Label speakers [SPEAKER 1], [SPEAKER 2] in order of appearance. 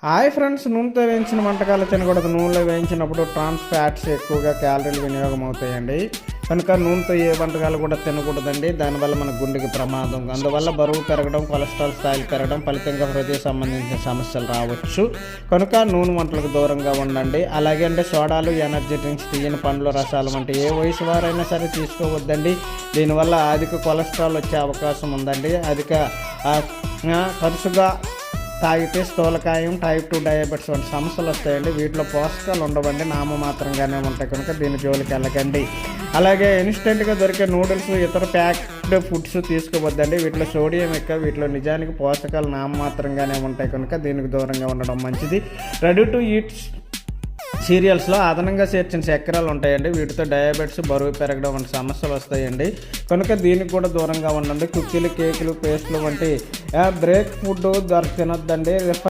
[SPEAKER 1] Hi friends, నూనెతో వేయించిన వంటకాలు తినకూడదు. నూనెలో వేయించినప్పుడు ట్రాన్స్ ఫ్యాట్స్ ఎక్కువగా క్యాలరీలు వినియోగం అవుతాయండి. కనుక నూనెతో ఏ వంటకాలు కూడా తినకూడదండి. దానివల్ల మన గుండెకి ప్రమాదం. అందువల్ల బరువు పెరగడం, కొలెస్ట్రాల్ స్థాయిలు పెరగడం, ఫలితంగా హృదయ సంబంధించిన సమస్యలు రావచ్చు. కనుక నూనె వంటలకు దూరంగా ఉండండి. అలాగే అంటే సోడాలు, ఎనర్జీ డ్రింక్స్, తీయని పండ్ల రసాలు వంటి ఏ వయసు వారైనా సరే తీసుకోవద్దండి. దీనివల్ల అధిక కొలెస్ట్రాల్ వచ్చే అవకాశం ఉందండి. తరచుగా తాగితే స్థూలకాయం, టైప్ 2 డయాబెటీస్ వంటి సమస్యలు వస్తాయండి. వీటిలో పోషకాలు ఉండవండి, నామమాత్రంగానే ఉంటాయి. కనుక దీని జోలికి వెళ్ళకండి. అలాగే ఇన్స్టెంట్గా దొరికే నూడిల్స్, ఇతర ప్యాక్డ్ ఫుడ్స్ తీసుకోవద్దండి. వీటిలో సోడియం ఎక్కువ. వీటిలో నిజానికి పోషకాలు నామమాత్రంగానే ఉంటాయి. కనుక దీనికి దూరంగా ఉండడం మంచిది. రెడీ టు ఈట్ సీరియల్స్లో అదనంగా చేర్చిన చక్కెరలు ఉంటాయండి. వీటితో డయాబెటీస్, బరువు పెరగడం వంటి సమస్యలు వస్తాయండి. కనుక దీనికి కూడా దూరంగా ఉండండి. కుక్కీలు, కేకులు, పేస్టులు వంటి బ్రేక్ ఫుడ్ తినొద్దండి.